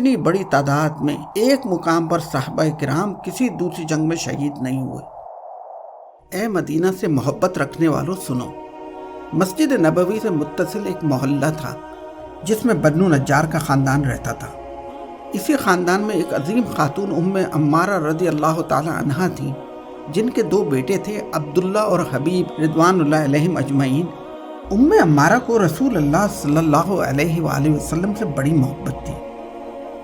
اتنی بڑی تعداد میں ایک مقام پر صحابہ کرام کسی دوسری جنگ میں شہید نہیں ہوئے۔ اے مدینہ سے محبت رکھنے والوں سنو، مسجد نبوی سے متصل ایک محلہ تھا جس میں بنو نجار کا خاندان رہتا تھا۔ اسی خاندان میں ایک عظیم خاتون ام عمارہ رضی اللہ تعالی عنہا تھیں، جن کے 2 بیٹے تھے، عبداللہ اور حبیب رضوان اللہ علیہم اجمعین۔ ام عمارہ کو رسول اللہ صلی اللہ علیہ وآلہ وسلم سے بڑی محبت تھی۔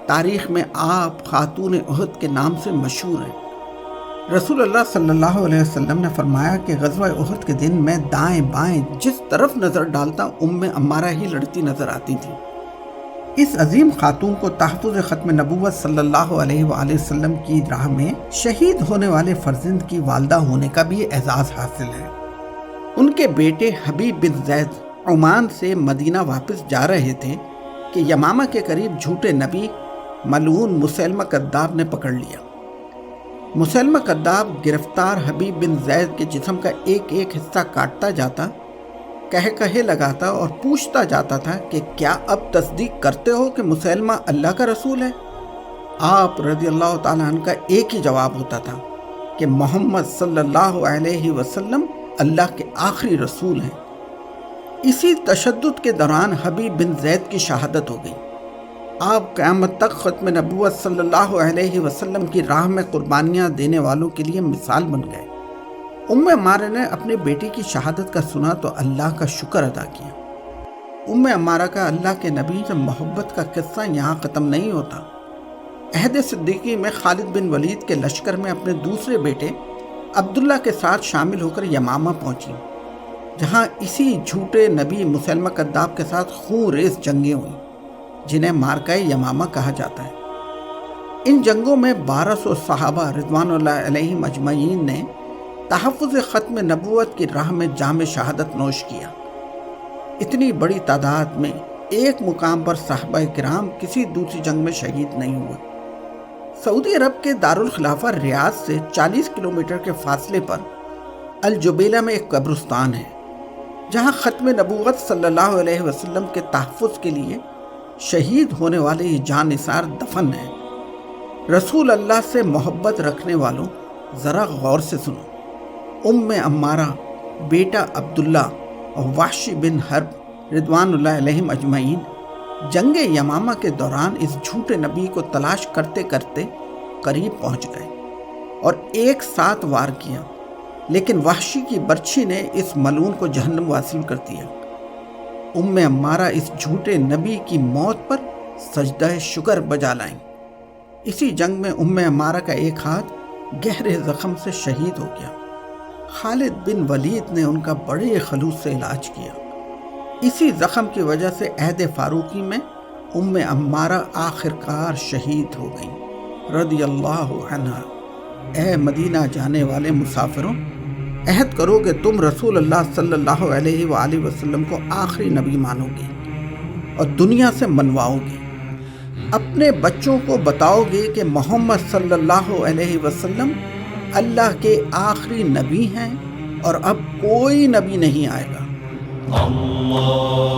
تاریخ میں آپ خاتون احد کے نام سے مشہور ہیں۔ رسول اللہ صلی اللہ علیہ وسلم نے فرمایا کہ غزوہ احد کے دن میں دائیں بائیں جس طرف نظر ڈالتا ام عمارہ ہی لڑتی نظر آتی تھی۔ اس عظیم خاتون کو تحفظ ختم نبوت صلی اللہ علیہ وآلہ وسلم کی راہ میں شہید ہونے والے فرزند کی والدہ ہونے کا بھی اعزاز حاصل ہے۔ ان کے بیٹے حبیب بن زید عمان سے مدینہ واپس جا رہے تھے کہ یمامہ کے قریب جھوٹے نبی ملعون مسیلمہ کذاب نے پکڑ لیا۔ مسیلمہ کذاب گرفتار حبیب بن زید کے جسم کا ایک ایک حصہ کاٹتا جاتا، کہے لگاتا اور پوچھتا جاتا تھا کہ کیا اب تصدیق کرتے ہو کہ مسیلمہ اللہ کا رسول ہے؟ آپ رضی اللہ تعالیٰ عنہ کا ایک ہی جواب ہوتا تھا کہ محمد صلی اللہ علیہ وسلم اللہ کے آخری رسول ہیں۔ اسی تشدد کے دوران حبیب بن زید کی شہادت ہو گئی۔ آپ قیامت تک ختم نبوت صلی اللہ علیہ وسلم کی راہ میں قربانیاں دینے والوں کے لیے مثال بن گئے۔ ام عمارہ نے اپنے بیٹی کی شہادت کا سنا تو اللہ کا شکر ادا کیا۔ ام عمارہ کا اللہ کے نبی سے محبت کا قصہ یہاں ختم نہیں ہوتا۔ عہد صدیقی میں خالد بن ولید کے لشکر میں اپنے دوسرے بیٹے عبداللہ کے ساتھ شامل ہو کر یمامہ پہنچی، جہاں اسی جھوٹے نبی مسیلمہ کذاب کے ساتھ خون ریز جنگیں ہوئیں، جنہیں مارکہ یمامہ کہا جاتا ہے۔ ان جنگوں میں 1200 صحابہ رضوان اللہ علیہم اجمعین نے تحفظ ختم نبوت کی راہ میں جام شہادت نوش کیا۔ اتنی بڑی تعداد میں ایک مقام پر صحابہ کرام کسی دوسری جنگ میں شہید نہیں ہوئے۔ سعودی عرب کے دارالخلافہ ریاض سے 40 کلومیٹر کے فاصلے پر الجبیلہ میں ایک قبرستان ہے، جہاں ختم نبوت صلی اللہ علیہ وسلم کے تحفظ کے لیے شہید ہونے والے یہ جان نثار دفن ہیں۔ رسول اللہ سے محبت رکھنے والوں ذرا غور سے سنو۔ ام عمارہ، بیٹا عبداللہ اور وحشی بن حرب رضوان اللہ علیہم اجمعین جنگ یمامہ کے دوران اس جھوٹے نبی کو تلاش کرتے کرتے قریب پہنچ گئے اور ایک ساتھ وار کیا، لیکن وحشی کی برچھی نے اس ملعون کو جہنم واصل کر دیا۔ ام عمارہ اس جھوٹے نبی کی موت پر سجدہ شکر بجا لائیں۔ اسی جنگ میں ام عمارہ کا ایک ہاتھ گہرے زخم سے شہید ہو گیا۔ خالد بن ولید نے ان کا بڑے خلوص سے علاج کیا۔ اسی زخم کی وجہ سے عہد فاروقی میں ام عمارہ آخرکار شہید ہو گئیں رضی اللہ عنہا۔ اے مدینہ جانے والے مسافروں، عہد کرو کہ تم رسول اللہ صلی اللہ علیہ وآلہ وسلم کو آخری نبی مانو گے اور دنیا سے منواؤ گے۔ اپنے بچوں کو بتاؤ گے کہ محمد صلی اللہ علیہ وسلم اللہ کے آخری نبی ہیں اور اب کوئی نبی نہیں آئے گا۔ اللہ